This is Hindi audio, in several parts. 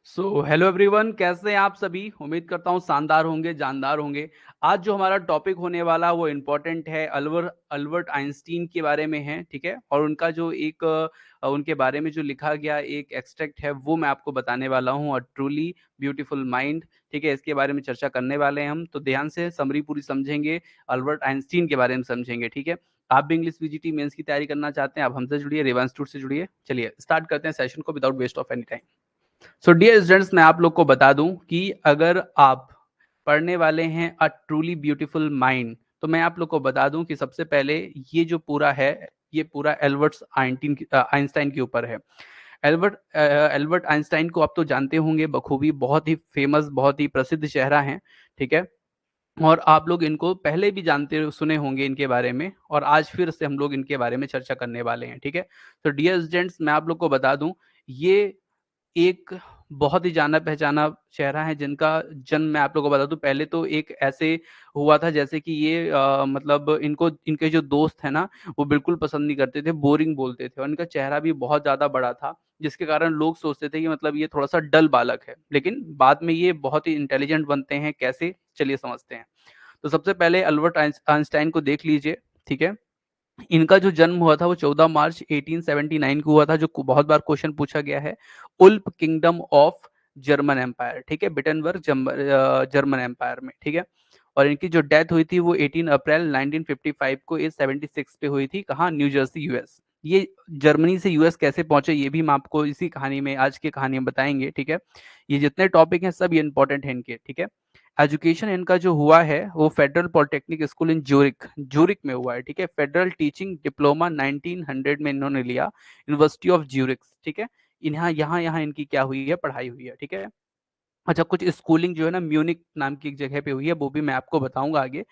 सो हेलो एवरीवन, कैसे हैं आप सभी। उम्मीद करता हूँ शानदार होंगे, जानदार होंगे। आज जो हमारा टॉपिक होने वाला वो इम्पोर्टेंट है। अल्बर्ट आइंस्टीन के बारे में है, ठीक है। और उनका जो एक उनके बारे में जो लिखा गया एक एक्सट्रैक्ट है वो मैं आपको बताने वाला हूँ। और ट्रूली ब्यूटीफुल माइंड, ठीक है, इसके बारे में चर्चा करने वाले हैं हम। तो ध्यान से समरी पूरी समझेंगे, अल्बर्ट आइंस्टीन के बारे में समझेंगे, ठीक है। आप भी इंग्लिश वीजीटी मेंस की तैयारी करना चाहते हैं, आप हमसे जुड़िए, रेवांस टूर से जुड़िए। चलिए स्टार्ट करते हैं सेशन को without waste of any time. So dear students, मैं आप लोग को बता दूं कि अगर आप पढ़ने वाले हैं अ ट्रूली ब्यूटीफुल माइंड, तो मैं आप लोग को बता दूं कि सबसे पहले ये जो पूरा है, ये पूरा आइंस्टाइन के ऊपर है। एल्बर्ट आइंस्टाइन को आप तो जानते होंगे बखूबी, बहुत ही फेमस, बहुत ही प्रसिद्ध चेहरा है, ठीक है। और आप लोग इनको पहले भी जानते सुने होंगे इनके बारे में, और आज फिर से हम लोग इनके बारे में चर्चा करने वाले हैं, ठीक है। तो डियर स्टूडेंट्स, मैं आप लोग को बता दूं, ये एक बहुत ही जाना पहचाना चेहरा है जिनका जन्म मैं आप लोगों को बता दूं। पहले तो एक ऐसे हुआ था जैसे कि ये मतलब इनको इनके जो दोस्त है ना, वो बिल्कुल पसंद नहीं करते थे, बोरिंग बोलते थे। और इनका चेहरा भी बहुत ज्यादा बड़ा था, जिसके कारण लोग सोचते थे कि मतलब ये थोड़ा सा डल बालक है। लेकिन बाद में ये बहुत ही इंटेलिजेंट बनते हैं। कैसे, चलिए समझते हैं। तो सबसे पहले अल्बर्ट आइंस्टाइन को देख लीजिए, ठीक है। इनका जो जन्म हुआ था वो 14 मार्च 1879 को हुआ था, जो बहुत बार क्वेश्चन पूछा गया है। उल्प किंगडम ऑफ जर्मन एम्पायर, ठीक है, बिटनबर्ग जर्मन एम्पायर में, ठीक है। और इनकी जो डेथ हुई थी वो 18 अप्रैल 1955 को एज 76 पे हुई थी। कहाँ? New Jersey, US. ये जर्मनी से यूएस कैसे पहुंचे ये भी हम आपको इसी कहानी में, आज की कहानी में बताएंगे, ठीक है। ये जितने टॉपिक हैं सब ये इंपॉर्टेंट है इनके, ठीक है। एजुकेशन इनका जो हुआ है वो फेडरल पॉलिटेक्निक स्कूल इन ज्यूरिक में हुआ है, ठीक है। फेडरल टीचिंग डिप्लोमा 1900 में इन्होंने लिया, यूनिवर्सिटी ऑफ ज्यूरिक, ठीक है। यहाँ यहाँ यहाँ इनकी क्या हुई है, पढ़ाई हुई है, ठीक है। अच्छा, कुछ स्कूलिंग जो है ना म्यूनिक नाम की एक जगह पे हुई है, वो भी मैं आपको बताऊंगा आगे,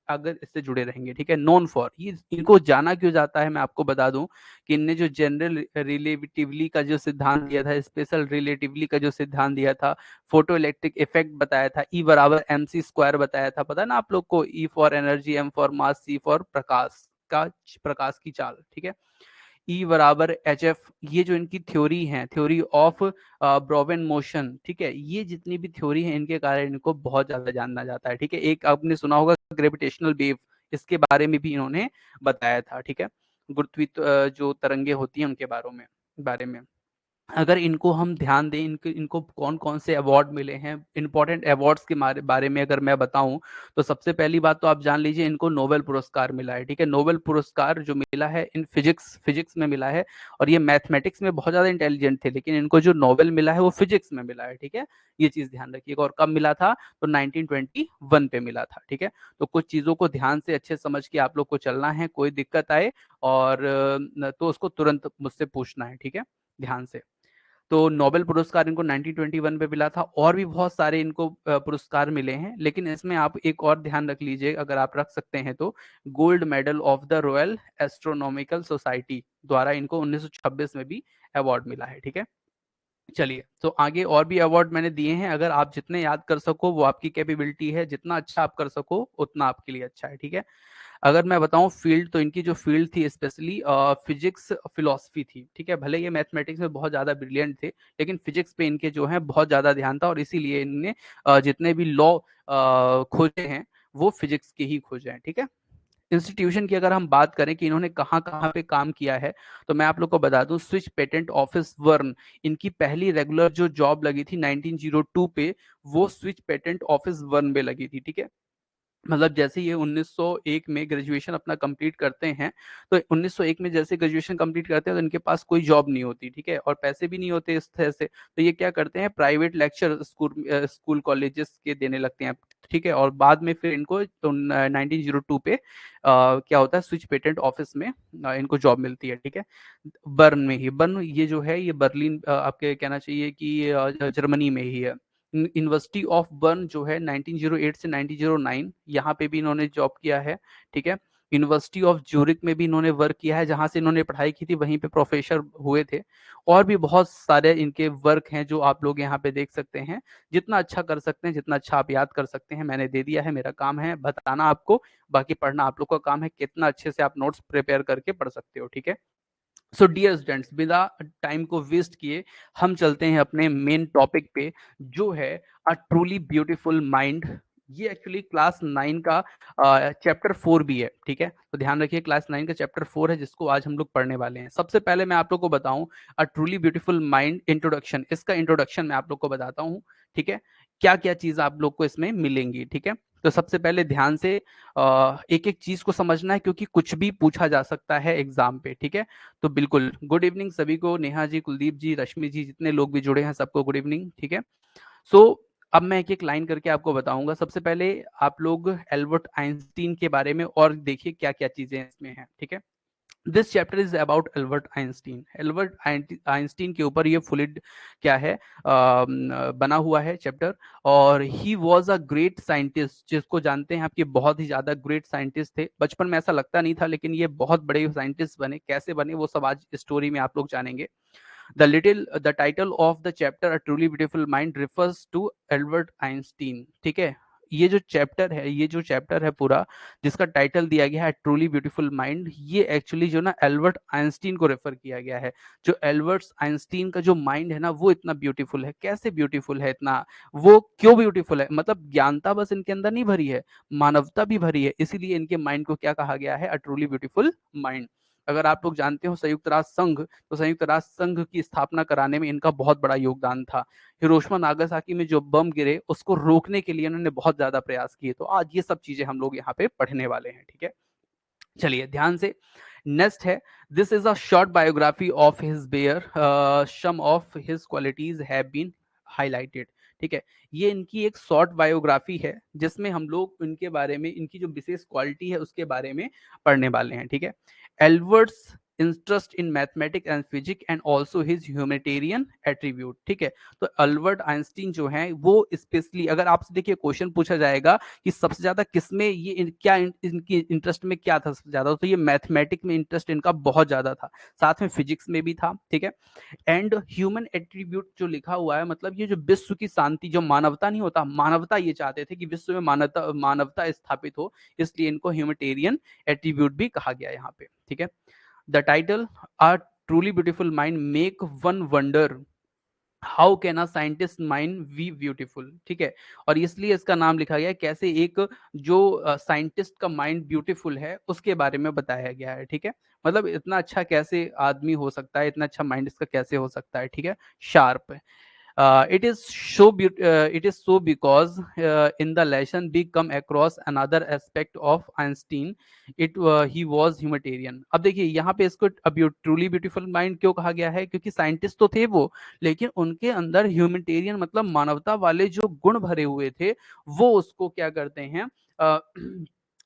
अगर इससे जुड़े रहेंगे, ठीक है। नोन फॉर, ये इनको जाना क्यों जाता है मैं आपको बता दूं कि इनने जो जनरल रिलेटिवली का जो सिद्धांत दिया था, स्पेशल रिलेटिवली का जो सिद्धांत दिया था, फोटो इलेक्ट्रिक इफेक्ट बताया था, ई बराबर एम सी स्क्वायर बताया था, पता ना आप लोग को। E for energy, M for mass, C for प्रकाश का, प्रकाश की चाल, ठीक है। ई बराबर एच एफ, ये जो इनकी थ्योरी है, थ्योरी ऑफ ब्रोवेन मोशन, ठीक है। ये जितनी भी थ्योरी है इनके कारण इनको बहुत ज्यादा जाना जाता है, ठीक है। एक आपने सुना होगा ग्रेविटेशनल वेव, इसके बारे में भी इन्होंने बताया था, ठीक है। गुरुत्वीय जो तरंगे होती हैं उनके बारे में अगर इनको हम ध्यान दें, इनको कौन कौन से अवार्ड मिले हैं, इंपॉर्टेंट अवार्ड्स के बारे में अगर मैं बताऊं, तो सबसे पहली बात तो आप जान लीजिए, इनको नोबेल पुरस्कार मिला है, ठीक है। नोबेल पुरस्कार जो मिला है इन फिजिक्स में मिला है। और ये मैथमेटिक्स में बहुत ज्यादा इंटेलिजेंट थे, लेकिन इनको जो नोबेल मिला है वो फिजिक्स में मिला है, ठीक है। ये चीज ध्यान रखिएगा। और कब मिला था? तो 1921 पे मिला था, ठीक है। तो कुछ चीजों को ध्यान से अच्छे समझ के आप लोग को चलना है, कोई दिक्कत आए और तो उसको तुरंत मुझसे पूछना है, ठीक है, ध्यान से। तो नोबेल पुरस्कार इनको 1921 पे मिला था। और भी बहुत सारे इनको पुरस्कार मिले हैं, लेकिन इसमें आप एक और ध्यान रख लीजिए, अगर आप रख सकते हैं तो, gold medal of the royal astronomical society द्वारा इनको 1926 में भी अवार्ड मिला है, ठीक है। चलिए, तो आगे और भी अवार्ड मैंने दिए हैं, अगर आप जितने याद कर सको वो आपकी कैपेबिलिटी है, जितना अच्छा आप कर सको उतना आपके लिए अच्छा है, ठीक है। अगर मैं बताऊं फील्ड, तो इनकी जो फील्ड थी स्पेशली फिजिक्स फिलोसफी थी, ठीक है। भले ये मैथमेटिक्स में बहुत ज्यादा ब्रिलियंट थे, लेकिन फिजिक्स पे इनके जो है बहुत ज्यादा ध्यान था, और इसीलिए इनने जितने भी लॉ खोजे हैं वो फिजिक्स के ही खोजे हैं, ठीक है। इंस्टीट्यूशन की अगर हम बात करें कि इन्होंने कहाँ कहाँ पे काम किया है, तो मैं आप लोग को बता दूं, स्विच पेटेंट ऑफिस वर्न, इनकी पहली रेगुलर जो जॉब लगी थी 1902 पे, वो स्विच पेटेंट ऑफिस वर्न में लगी थी, ठीक है। मतलब जैसे ये 1901 में ग्रेजुएशन अपना कंप्लीट करते हैं, तो 1901 में जैसे ग्रेजुएशन कंप्लीट करते हैं तो इनके पास कोई जॉब नहीं होती, ठीक है, और पैसे भी नहीं होते इस तरह से। तो ये क्या करते हैं, प्राइवेट लेक्चर स्कूल कॉलेजेस के देने लगते हैं, ठीक है। और बाद में फिर इनको तो 1902 पे क्या होता है, स्विच पेटेंट ऑफिस में इनको जॉब मिलती है, ठीक है। बर्न में ही, बर्न ये जो है ये बर्लिन, आपके कहना चाहिए कि जर्मनी में ही है। यूनिवर्सिटी ऑफ बर्न जो है 1908 से 1909, यहाँ पे भी इन्होंने जॉब किया है, ठीक है। यूनिवर्सिटी ऑफ ज्यूरिक में भी इन्होंने वर्क किया है, जहां से इन्होंने पढ़ाई की थी, वहीं पे प्रोफेसर हुए थे। और भी बहुत सारे इनके वर्क हैं जो आप लोग यहाँ पे देख सकते हैं। जितना अच्छा कर सकते हैं, जितना अच्छा आप याद कर सकते हैं, मैंने दे दिया है, मेरा काम है बताना आपको, बाकी पढ़ना आप लोग का काम है, कितना अच्छे से आप नोट्स प्रिपेयर करके पढ़ सकते हो, ठीक है। सो डियर स्टूडेंट्स, बिना टाइम को वेस्ट किए हम चलते हैं अपने मेन टॉपिक पे, जो है अ ट्रूली ब्यूटीफुल माइंड। ये एक्चुअली क्लास 9 का चैप्टर 4 भी है, ठीक है। तो ध्यान रखिए, क्लास 9 का चैप्टर 4 है जिसको आज हम लोग पढ़ने वाले हैं। सबसे पहले मैं आप लोग को बताऊं, अ ट्रूली ब्यूटीफुल माइंड इंट्रोडक्शन, इसका इंट्रोडक्शन मैं आप लोग को बताता हूँ, ठीक है। क्या क्या चीज आप लोग को इसमें मिलेंगी, ठीक है। तो सबसे पहले ध्यान से एक एक चीज को समझना है, क्योंकि कुछ भी पूछा जा सकता है एग्जाम पे, ठीक है। तो बिल्कुल गुड इवनिंग सभी को, नेहा जी, कुलदीप जी, रश्मि जी, जितने लोग भी जुड़े हैं सबको गुड इवनिंग, ठीक है। सो अब मैं एक एक लाइन करके आपको बताऊंगा। सबसे पहले आप लोग एल्बर्ट आइंस्टीन के बारे में और देखिए क्या क्या चीजें इसमें हैं, ठीक है। This chapter is about Albert Einstein. Albert Einstein के ऊपर ये फुल क्या है बना हुआ है चैप्टर। और he was a great scientist, जिसको जानते हैं आपके बहुत ही ज्यादा ग्रेट साइंटिस्ट थे। बचपन में ऐसा लगता नहीं था, लेकिन ये बहुत बड़े साइंटिस्ट बने। कैसे बने वो सब आज स्टोरी में आप लोग जानेंगे। The title of the chapter A Truly Beautiful Mind refers to Albert Einstein, ठीक है। ये जो चैप्टर है पूरा, जिसका टाइटल दिया गया है ट्रूली ब्यूटीफुल माइंड, ये एक्चुअली जो ना एल्बर्ट आइंस्टीन को रेफर किया गया है। जो एल्बर्ट आइंस्टीन का जो माइंड है ना, वो इतना ब्यूटीफुल है। कैसे ब्यूटीफुल है इतना, वो क्यों ब्यूटीफुल है, मतलब ज्ञानता बस इनके अंदर नहीं भरी है, मानवता भी भरी है। इसीलिए इनके माइंड को क्या कहा गया है, अ ट्रूली ब्यूटीफुल माइंड। अगर आप लोग जानते हो संयुक्त राष्ट्र संघ, तो संयुक्त राष्ट्र संघ की स्थापना कराने में इनका बहुत बड़ा योगदान था। हिरोशिमा नागासाकी में जो बम गिरे उसको रोकने के लिए इन्होंने बहुत ज्यादा प्रयास किए। तो आज ये सब चीजें हम लोग यहाँ पे पढ़ने वाले हैं, ठीक है। चलिए ध्यान से, नेक्स्ट है, this is a short biography of his bear, some of his qualities have been highlighted, ठीक है। ये इनकी एक शॉर्ट बायोग्राफी है, जिसमें हम लोग इनके बारे में, इनकी जो विशेष क्वालिटी है उसके बारे में पढ़ने वाले हैं, ठीक है। Albert's interest in mathematics and physics and also his humanitarian attribute, ठीक है। तो अल्बर्ट आइंस्टीन जो है वो स्पेशली, अगर आपसे देखिए क्वेश्चन पूछा जाएगा कि सबसे ज्यादा किसमें ये इनकी इंटरेस्ट में क्या था सबसे ज्यादा, तो ये मैथमेटिक्स में इंटरेस्ट इनका बहुत ज्यादा था, साथ में फिजिक्स में भी था, ठीक है। एंड ह्यूमन एट्रीब्यूट जो लिखा हुआ है, मतलब ये जो विश्व की शांति, जो मानवता नहीं होता, मानवता ये चाहते थे कि विश्व में मानवता मानवता स्थापित हो, इसलिए इनको ह्यूमैनिटेरियन एट्रीब्यूट भी कहा गया है यहाँ पे, ठीक है। The title are truly beautiful mind make one wonder how can a scientist mind we beautiful, ठीक है। और इसलिए इसका नाम लिखा गया है, कैसे एक जो साइंटिस्ट का माइंड ब्यूटीफुल है उसके बारे में बताया गया है, ठीक है। मतलब इतना अच्छा कैसे आदमी हो सकता है, इतना अच्छा माइंड इसका कैसे हो सकता है, ठीक है। Sharp, it is so because in the lesson we come across another aspect of Einstein. He was humanitarian. अब देखिए यहाँ पे इसको अब ट्रूली ब्यूटीफुल माइंड क्यों कहा गया है, क्योंकि साइंटिस्ट तो थे वो, लेकिन उनके अंदर ह्यूमैनिटेरियन मतलब मानवता वाले जो गुण भरे हुए थे, वो उसको क्या करते हैं,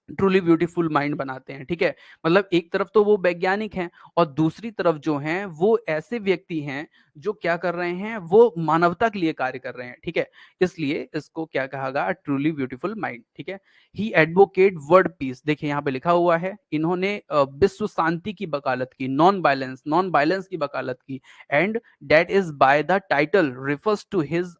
ट्रूली ब्यूटीफुल माइंड बनाते हैं, ठीक है। मतलब एक तरफ तो वो वैज्ञानिक हैं, और दूसरी तरफ जो हैं वो ऐसे व्यक्ति हैं जो क्या कर रहे हैं, वो मानवता के लिए कार्य कर रहे हैं, ठीक है। इसलिए इसको क्या कहा गया, ट्रूली ब्यूटीफुल माइंड, ठीक है। ही एडवोकेट वर्ल्ड पीस, देखिए यहाँ पे लिखा हुआ है, इन्होंने विश्व शांति की वकालत की, नॉन वायलेंस की वकालत की। And that is by the title refers to his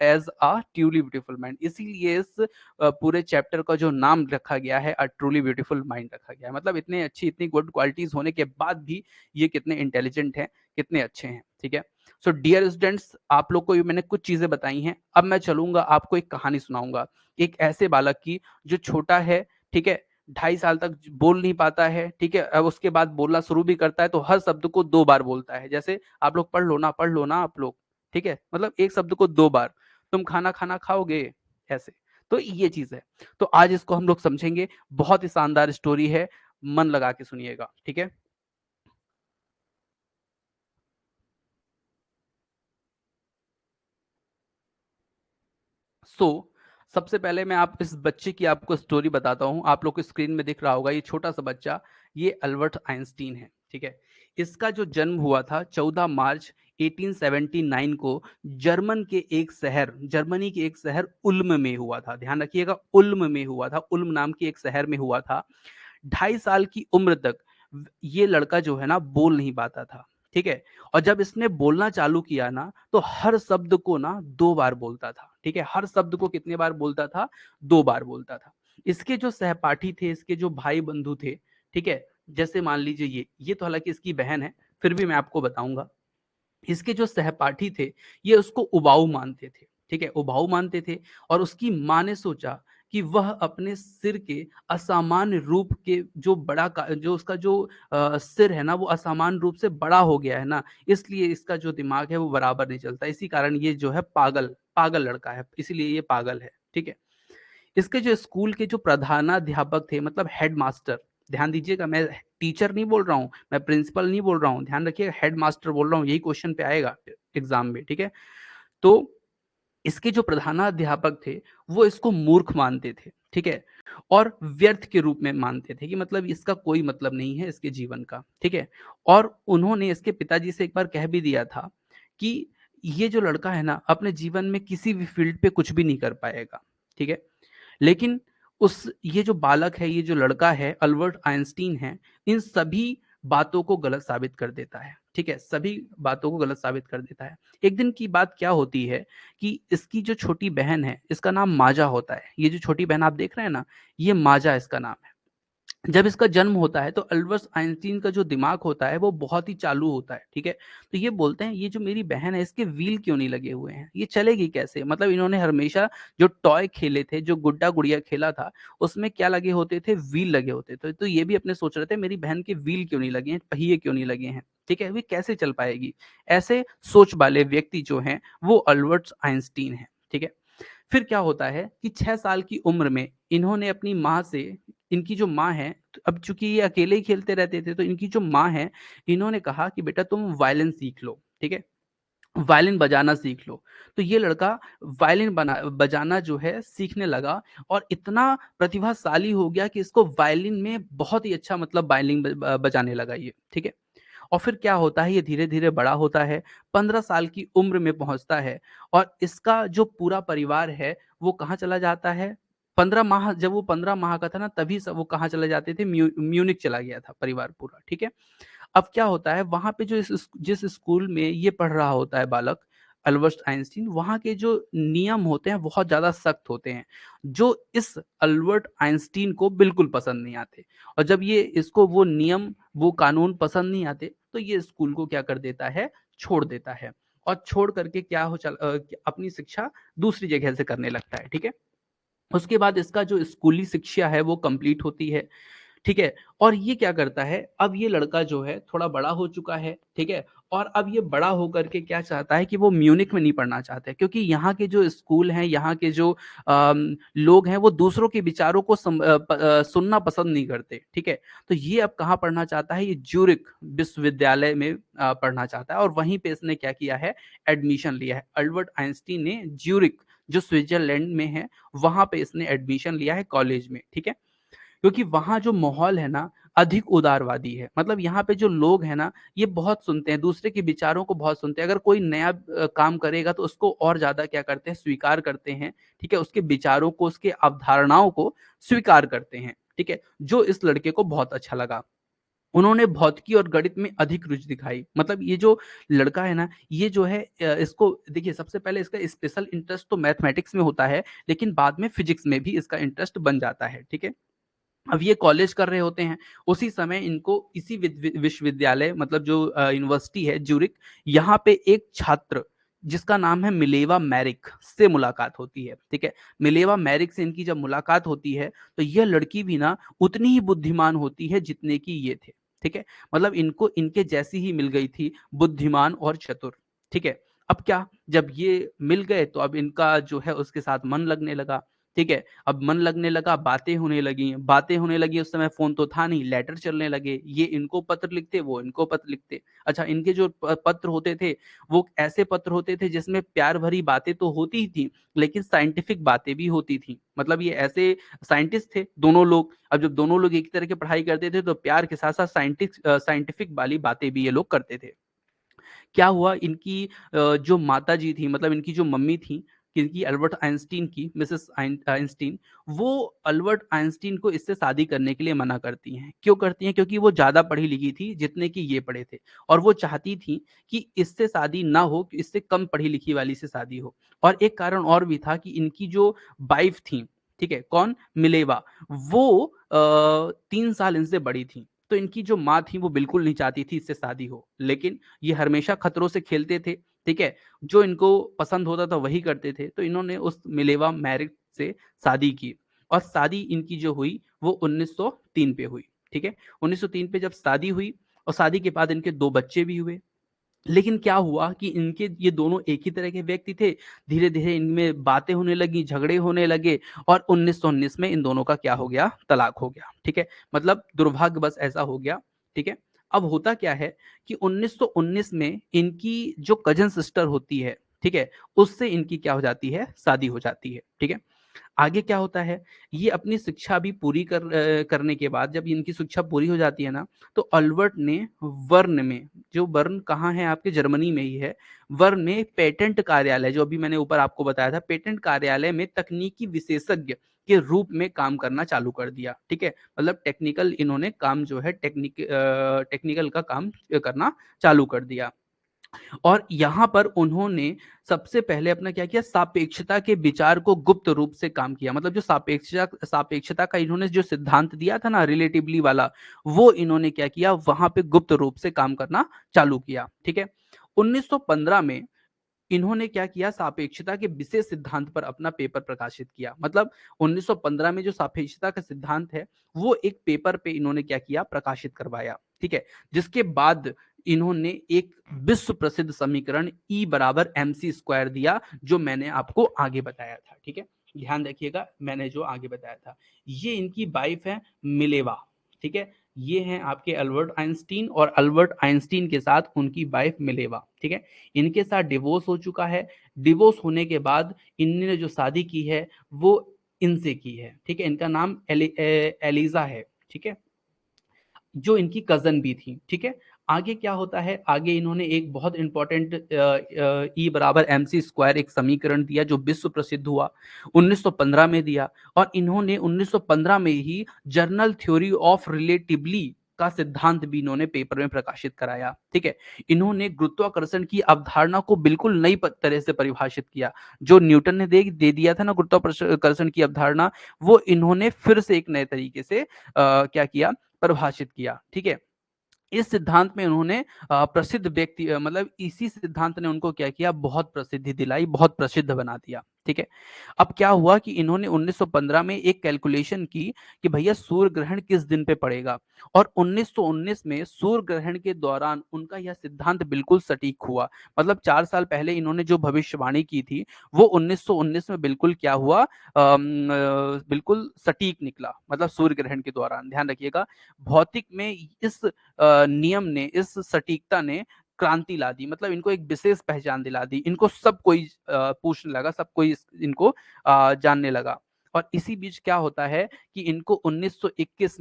as a truly beautiful mind. इसीलिए इस पूरे चैप्टर का जो नाम रखा गया है, अ ट्रूली ब्यूटीफुल माइंड रखा गया है। मतलब इतने अच्छी, इतनी गुड क्वालिटीज होने के बाद भी ये कितने इंटेलिजेंट हैं, कितने अच्छे हैं, ठीक है। सो डियर स्टूडेंट्स, आप लोग को ये मैंने कुछ चीजें बताई हैं। अब मैं चलूंगा आपको एक कहानी सुनाऊंगा, एक ऐसे बालक की जो छोटा है, ठीक है, 2.5 साल तक बोल नहीं पाता है, ठीक है। अब उसके बाद बोलना शुरू भी करता है, तो हर शब्द को 2 बार बोलता है। जैसे आप लोग पढ़ लो ना आप लोग, ठीक है, मतलब एक शब्द को 2 बार, तुम खाना खाना खाओगे, ऐसे। तो ये चीज है। तो आज इसको हम लोग समझेंगे, बहुत ही शानदार स्टोरी है, मन लगा के सुनिएगा, ठीक है। सो सबसे पहले मैं आप इस बच्चे की आपको स्टोरी बताता हूँ। आप लोग को स्क्रीन में दिख रहा होगा, ये छोटा सा बच्चा, ये अल्बर्ट आइंस्टीन है, ठीक है। इसका जो जन्म हुआ था 14 मार्च 1879 को, जर्मनी के एक शहर उल्म में हुआ था। ध्यान रखिएगा, उल्म में हुआ था, उल्म नाम के एक शहर में हुआ था। 2.5 साल की उम्र तक ये लड़का जो है ना बोल नहीं पाता था, ठीक है। और जब इसने बोलना चालू किया ना, तो हर शब्द को ना 2 बार बोलता था, ठीक है। हर शब्द को कितने बार बोलता था, 2 बार बोलता था। इसके जो सहपाठी थे, इसके जो भाई बंधु थे, ठीक है, जैसे मान लीजिए ये तो हालांकि इसकी बहन है, फिर भी मैं आपको बताऊंगा। इसके जो सहपाठी थे, ये उसको उबाऊ मानते थे, ठीक है? उबाऊ मानते थे और उसकी माँ ने सोचा कि वह अपने सिर के असामान्य रूप के जो बड़ा का जो उसका जो सिर है ना, वो असामान्य रूप से बड़ा हो गया है ना, इसलिए इसका जो दिमाग है वो बराबर नहीं चलता। इसी कारण ये जो है पागल पागल लड़का है, इसीलिए ये पागल है, ठीक है? इसके जो स्कूल के जो प्रधानाध्यापक थे मतलब हेडमास्टर, ध्यान दीजिएगा मैं टीचर नहीं बोल रहा हूँ, मैं प्रिंसिपल नहीं बोल रहा हूँ, ध्यान रखिएगा हेडमास्टर बोल रहा हूँ, यही क्वेश्चन पे आएगा एग्जाम में, ठीक है? तो इसके जो प्रधानाध्यापक थे, वो इसको मूर्ख मानते थे, ठीक है? और व्यर्थ के रूप में मानते थे कि मतलब इसका कोई मतलब नहीं है इसके जीवन का, ठीक है? और उन्होंने इसके पिताजी से एक बार कह भी दिया था कि ये जो लड़का है ना, अपने जीवन में किसी भी फील्ड पे कुछ भी नहीं कर पाएगा, ठीक है? लेकिन उस ये जो बालक है, ये जो लड़का है, अल्बर्ट आइंस्टीन है, इन सभी बातों को गलत साबित कर देता है, ठीक है? सभी बातों को गलत साबित कर देता है। एक दिन की बात क्या होती है कि इसकी जो छोटी बहन है, इसका नाम माजा होता है। ये जो छोटी बहन आप देख रहे हैं ना, ये माजा इसका नाम है। जब इसका जन्म होता है तो अल्बर्ट आइंस्टीन का जो दिमाग होता है वो बहुत ही चालू होता है, ठीक है? तो ये बोलते हैं ये जो मेरी बहन है इसके व्हील क्यों नहीं लगे हुए हैं, ये चलेगी कैसे? मतलब इन्होंने हमेशा जो टॉय खेले थे, जो गुड्डा गुड़िया खेला था, उसमें क्या लगे होते थे? व्हील लगे होते थे। तो ये भी अपने सोच रहे थे मेरी बहन के व्हील क्यों नहीं लगे हैं, पहिए क्यों नहीं लगे हैं, ठीक है? वे कैसे चल पाएगी? ऐसे सोच वाले व्यक्ति जो हैं वो अल्बर्ट आइंस्टीन है, ठीक है? फिर क्या होता है कि 6 साल की उम्र में इन्होंने अपनी माँ से, इनकी जो माँ है, तो अब चूंकि ये अकेले ही खेलते रहते थे तो इनकी जो माँ है, इन्होंने कहा कि बेटा तुम वायलिन सीख लो, ठीक है? वायलिन बजाना सीख लो। तो ये लड़का वायलिन बजाना जो है सीखने लगा और इतना प्रतिभाशाली हो गया कि इसको वायलिन में बहुत ही अच्छा मतलब वायलिन बजाने लगा ये, ठीक है? और फिर क्या होता है, ये धीरे-धीरे बड़ा होता है, 15 साल की उम्र में पहुँचता है और इसका जो पूरा परिवार है, वो कहाँ चला जाता है? 15 माह, जब वो 15 माह का था ना, तभी सब वो कहाँ चले जाते थे? म्यूनिख चला गया था परिवार पूरा, ठीक है? अब क्या होता है, वहाँ पे जो जिस स्कूल में ये पढ़ रहा होता है बालक, अल्बर्ट आइंस्टीन, वहाँ के जो नियम होते हैं बहुत ज़्यादा सख्त होते हैं, जो इस अल्बर्ट आइंस्टीन को बिल्कुल पसंद नहीं आते। और जब ये इसको वो नियम, वो कानून पसंद नहीं आते, तो ये स्कूल को क्या कर देता है? छोड़ देता है। और छोड़ करके अपनी शिक्षा दूसरी जगह से करने लगता है, ठीक है? उसके बाद इसका जो स्कूली शिक्षा है वो कंप्लीट होती है, ठीक है? और ये क्या करता है, अब ये लड़का जो है थोड़ा बड़ा हो चुका है, ठीक है? और अब ये बड़ा होकर के क्या चाहता है कि वो म्यूनिख में नहीं पढ़ना चाहता है, क्योंकि यहाँ के जो स्कूल हैं, यहाँ के जो लोग हैं, वो दूसरों के विचारों को सुनना पसंद नहीं करते, ठीक है? तो ये अब कहाँ पढ़ना चाहता है, ये ज्यूरिख विश्वविद्यालय में पढ़ना चाहता है और वहीं पे इसने क्या किया है, एडमिशन लिया है। अल्बर्ट आइंस्टीन ने ज्यूरिख, जो स्विट्जरलैंड में है, वहाँ पे इसने एडमिशन लिया है कॉलेज में, ठीक है? क्योंकि वहाँ जो माहौल है ना, अधिक उदारवादी है। मतलब यहाँ पे जो लोग हैं ना, ये बहुत सुनते हैं, दूसरे के विचारों को बहुत सुनते हैं। अगर कोई नया काम करेगा तो उसको और ज़्यादा क्या करते हैं, स्वीकार करते हैं, ठीक है? उसके विचारों को, उसके अवधारणाओं को स्वीकार करते हैं, ठीक है? जो इस लड़के को बहुत अच्छा लगा। उन्होंने भौतिकी और गणित में अधिक रुचि दिखाई। मतलब ये जो लड़का है ना, ये जो है इसको देखिए, सबसे पहले इसका स्पेशल इंटरेस्ट तो मैथमेटिक्स में होता है, लेकिन बाद में फिजिक्स में भी इसका इंटरेस्ट बन जाता है, ठीक है? अब ये कॉलेज कर रहे होते हैं, उसी समय इनको इसी विश्वविद्यालय, मतलब जो यूनिवर्सिटी है ज्यूरिख, यहाँ पे एक छात्र जिसका नाम है मिलेवा मैरिक से मुलाकात होती है, ठीक है? मिलेवा मैरिक से इनकी जब मुलाकात होती है, तो यह लड़की भी ना उतनी ही बुद्धिमान होती है जितने की ये थे, ठीक है? मतलब इनको इनके जैसी ही मिल गई थी, बुद्धिमान और चतुर, ठीक है? अब क्या, जब ये मिल गए तो अब इनका जो है उसके साथ मन लगने लगा, ठीक है? अब मन लगने लगा, बातें होने लगी, उस समय फ़ोन तो था नहीं, लेटर चलने लगे, ये इनको पत्र लिखते, वो इनको पत्र लिखते। अच्छा, इनके जो पत्र होते थे, वो ऐसे पत्र होते थे जिसमें प्यार भरी बातें तो होती ही थी, लेकिन साइंटिफिक बातें भी होती थी। मतलब ये ऐसे साइंटिस्ट थे दोनों लोग, अब जब दोनों लोग एक ही तरह की पढ़ाई करते थे, तो प्यार के साथ-साथ साइंटिफिक वाली बातें भी ये लोग करते थे। क्या हुआ, इनकी जो माताजी थी, मतलब इनकी जो मम्मी थी, किनकी, अल्बर्ट आइंस्टीन की, मिसेस आइंस्टीन, वो अल्बर्ट आइंस्टीन को इससे शादी करने के लिए मना करती हैं। क्यों करती हैं? क्योंकि वो ज़्यादा पढ़ी लिखी थी जितने कि ये पढ़े थे, और वो चाहती थी कि इससे शादी ना हो, कि इससे कम पढ़ी लिखी वाली से शादी हो। और एक कारण और भी था कि इनकी जो वाइफ थी, ठीक है? कौन? मिलेवा, वो 3 साल इनसे बड़ी थी। तो इनकी जो माँ थी वो बिल्कुल नहीं चाहती थी इससे शादी हो, लेकिन ये हमेशा खतरों से खेलते थे, ठीक है? जो इनको पसंद होता था वही करते थे, तो इन्होंने उस मिलेवा मैरिज से शादी की और शादी इनकी जो हुई वो 1903 पे हुई, ठीक है? 1903 पे जब शादी हुई और शादी के बाद इनके 2 बच्चे भी हुए। लेकिन क्या हुआ कि इनके ये दोनों एक ही तरह के व्यक्ति थे, धीरे-धीरे इनमें बातें होने लगी, झगड़े होने लगे और 1919 में इन दोनों का क्या हो गया? तलाक हो गया, ठीक है? मतलब दुर्भाग्यवश ऐसा हो गया, ठीक है? अब होता क्या है कि 1919 में इनकी जो कज़न सिस्टर होती है, ठीक है? उससे इनकी क्या हो जाती है? शादी हो जाती है, ठीक है? आगे क्या होता है, ये अपनी शिक्षा भी पूरी करने के बाद जब इनकी शिक्षा पूरी हो जाती है ना, तो अल्बर्ट ने बर्न में, जो बर्न कहाँ है आपके जर्मनी में ही है, बर्न में पेटेंट कार्यालय, जो अभी मैंने ऊपर आपको बताया था, पेटेंट कार्यालय में तकनीकी विशेषज्ञ के रूप में काम करना चालू कर दिया, ठीक है? मतलब टेक्निकल इन्होंने काम जो है टेक्निकल का काम करना चालू कर दिया। और यहाँ पर उन्होंने सबसे पहले अपना क्या किया, सापेक्षता के विचार को गुप्त रूप से काम किया। मतलब जो सापेक्षता का इन्होंने जो सिद्धांत दिया था ना, रिलेटिवली वाला, वो इन्होंने क्या किया, वहां पे गुप्त रूप से काम करना चालू किया, ठीक है? 1915 में इन्होंने क्या किया, सापेक्षता के विशेष सिद्धांत पर अपना पेपर प्रकाशित किया। मतलब 1915 में जो सापेक्षता का सिद्धांत है वो एक पेपर पे इन्होंने क्या किया, प्रकाशित करवाया, ठीक है? जिसके बाद इन्होंने एक विश्व प्रसिद्ध समीकरण E बराबर mc स्क्वायर दिया, जो मैंने आपको आगे बताया था, ठीक है? ध्यान रखिएगा, मैंने जो आगे बताया था, ये इनकी वाइफ है मिलेवा, ठीक है? ये हैं आपके अल्बर्ट आइंस्टीन और अल्बर्ट आइंस्टीन के साथ उनकी वाइफ मिलेवा, ठीक है? इनके साथ डिवोर्स हो चुका है। डिवोर्स होने के बाद इनने जो शादी की है वो इनसे की है, ठीक है? इनका नाम एलिजा है, ठीक है? जो इनकी कजन भी थी, ठीक है? आगे क्या होता है, आगे इन्होंने एक बहुत इंपॉर्टेंट ई बराबर एम सी स्क्वायर एक समीकरण दिया जो विश्व प्रसिद्ध हुआ, 1915 में दिया। और इन्होंने 1915 में ही जर्नल थ्योरी ऑफ रिलेटिवली का सिद्धांत भी इन्होंने पेपर में प्रकाशित कराया, ठीक है? इन्होंने गुरुत्वाकर्षण की अवधारणा को बिल्कुल नई तरह से परिभाषित किया। जो न्यूटन ने दे दिया था ना गुरुत्वाकर्षण की अवधारणा, वो इन्होंने फिर से एक नए तरीके से क्या किया, परिभाषित किया, ठीक है? इस सिद्धांत में उन्होंने प्रसिद्ध व्यक्ति मतलब इसी सिद्धांत ने उनको क्या किया, बहुत प्रसिद्धि दिलाई, बहुत प्रसिद्ध बना दिया, ठीक है? अब क्या हुआ कि इन्होंने 1915 में एक कैलकुलेशन की कि भैया सूर्य ग्रहण किस दिन पे पड़ेगा, और 1919 में सूर्य ग्रहण के दौरान उनका यह सिद्धांत बिल्कुल सटीक हुआ। मतलब 4 साल पहले इन्होंने जो भविष्यवाणी की थी वो 1919 में बिल्कुल क्या हुआ, बिल्कुल सटीक निकला। मतलब सूर्य ग्रहण के दौरान, ध्यान रखिएगा, भौतिक में इस नियम ने, इस सटीकता ने क्रांति ला दी। मतलब इनको एक विशेष पहचान दिला दी, इनको सब कोई पूछने लगा, सब कोई इनको जानने लगा। और इसी बीच क्या होता है कि इनको 1921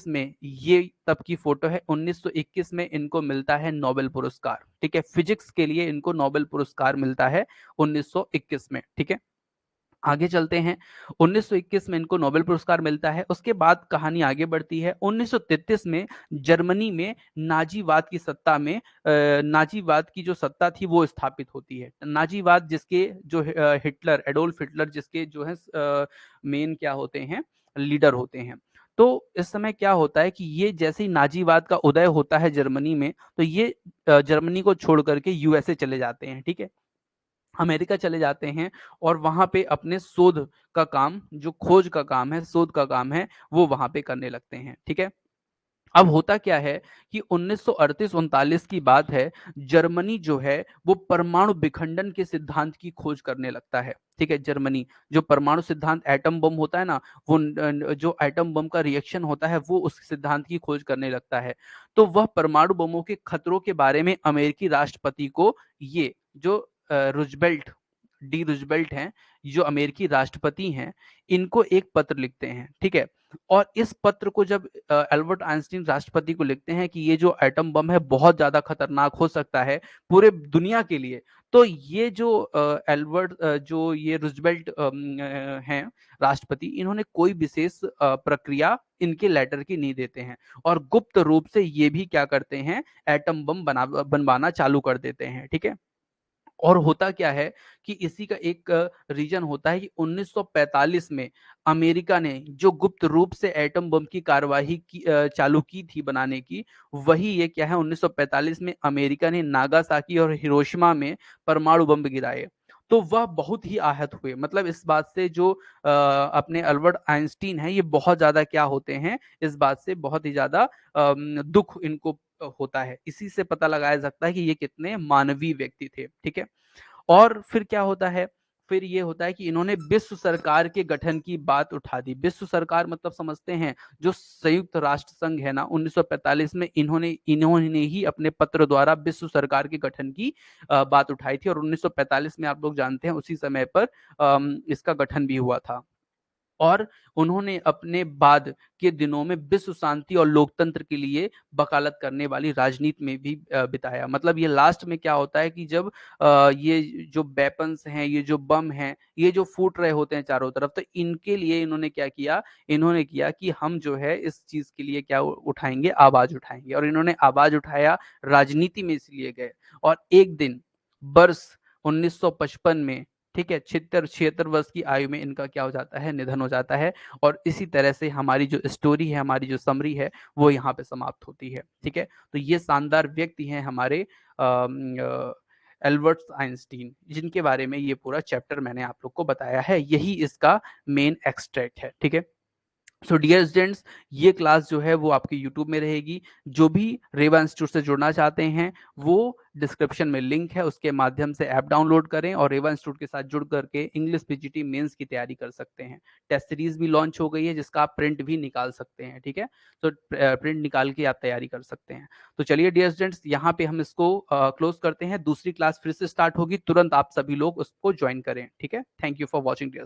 में ये तब की फोटो है, 1921 में इनको मिलता है नोबेल पुरस्कार, ठीक है? फिजिक्स के लिए इनको नोबेल पुरस्कार मिलता है 1921 में, ठीक है? आगे चलते हैं, 1921 में इनको नोबेल पुरस्कार मिलता है। उसके बाद कहानी आगे बढ़ती है। 1933 में जर्मनी में नाजीवाद की सत्ता में नाजीवाद की जो सत्ता थी वो स्थापित होती है। नाजीवाद जिसके जो हिटलर, एडोल्फ हिटलर जिसके जो है मेन क्या होते हैं, लीडर होते हैं। तो इस समय क्या होता है कि ये जैसे ही नाजीवाद का उदय होता है जर्मनी में, तो ये जर्मनी को छोड़ करके यूएसए चले जाते हैं, ठीक है? अमेरिका चले जाते हैं और वहाँ पे अपने शोध का काम, जो खोज का काम है, शोध का काम है, वो वहाँ पे करने लगते हैं, ठीक है? अब होता क्या है कि 1938-39 की बात है, जर्मनी जो है वो परमाणु विखंडन के सिद्धांत की खोज करने लगता है, ठीक है? जर्मनी जो परमाणु सिद्धांत, एटम बम होता है ना, वो जो एटम बम का रिएक्शन होता है वो उस सिद्धांत की खोज करने लगता है। तो वह परमाणु बमों के खतरों के बारे में अमेरिकी राष्ट्रपति को ये जो रूजवेल्ट, डी रूजवेल्ट हैं, जो अमेरिकी राष्ट्रपति हैं, इनको एक पत्र लिखते हैं, ठीक है? और इस पत्र को जब एल्बर्ट आइंस्टीन राष्ट्रपति को लिखते हैं कि ये जो एटम बम है बहुत ज्यादा खतरनाक हो सकता है पूरे दुनिया के लिए, तो ये जो जो ये रूजवेल्ट हैं राष्ट्रपति, इन्होंने कोई विशेष प्रक्रिया इनके लेटर की नहीं देते हैं और गुप्त रूप से ये भी क्या करते हैं, एटम बम बनवाना चालू कर देते हैं, ठीक है? और होता क्या है कि इसी का एक रीजन होता है कि 1945 में अमेरिका ने जो गुप्त रूप से एटम बम की कार्यवाही चालू की थी बनाने की, वही ये क्या है 1945 में अमेरिका ने नागासाकी और हिरोशिमा में परमाणु बम गिराए। तो वह बहुत ही आहत हुए, मतलब इस बात से जो अपने अल्बर्ट आइंस्टीन है ये बहुत ज्यादा क्या होते हैं, इस बात से बहुत ही ज्यादा दुख इनको होता है। इसी से पता लगाया सकता है कि ये कितने मानवीय व्यक्ति थे, ठीक है। और फिर क्या होता है, फिर ये होता है कि इन्होंने विश्व सरकार के गठन की बात उठा दी। विश्व सरकार मतलब समझते हैं, जो संयुक्त राष्ट्र संघ है ना, 1945 में इन्होंने इन्होंने ही अपने पत्र द्वारा विश्व सरकार के गठन की बात उठाई थी। और 1945 में आप लोग जानते हैं उसी समय पर इसका गठन भी हुआ था। और उन्होंने अपने बाद के दिनों में विश्व शांति और लोकतंत्र के लिए वकालत करने वाली राजनीति में भी बिताया। मतलब ये लास्ट में क्या होता है कि जब ये जो वेपन्स हैं, ये जो बम हैं, ये जो फूट रहे होते हैं चारों तरफ, तो इनके लिए इन्होंने क्या किया, इन्होंने किया कि हम जो है इस चीज के लिए क्या उठाएंगे, आवाज उठाएंगे। और इन्होंने आवाज उठाया, राजनीति में इसलिए गए। और एक दिन वर्ष 1955 में, ठीक है, 76 वर्ष की आयु में इनका क्या हो जाता है, निधन हो जाता है। और इसी तरह से हमारी जो स्टोरी है, हमारी जो समरी है, वो यहाँ पे समाप्त होती है, ठीक है। तो ये शानदार व्यक्ति हैं हमारे एल्बर्ट आइंस्टीन, जिनके बारे में ये पूरा चैप्टर मैंने आप लोग को बताया है। यही इसका मेन एक्सट्रैक्ट है, ठीक है। सो डियर स्टूडेंट्स, ये क्लास जो है वो आपकी यूट्यूब में रहेगी। जो भी रेवा इंस्टीट्यूट से जुड़ना चाहते हैं, वो डिस्क्रिप्शन में लिंक है, उसके माध्यम से ऐप डाउनलोड करें और रेवा इंस्टीट्यूट के साथ जुड़ करके इंग्लिश पीजीटी मेंस की तैयारी कर सकते हैं। टेस्ट सीरीज भी लॉन्च हो गई है, जिसका आप प्रिंट भी निकाल सकते हैं, ठीक है। तो प्रिंट निकाल के आप तैयारी कर सकते हैं। तो चलिए डियर स्टूडेंट्स, यहाँ पे हम इसको क्लोज करते हैं। दूसरी क्लास फिर से स्टार्ट होगी, तुरंत आप सभी लोग उसको ज्वाइन करें, ठीक है। Thank you for watching dear.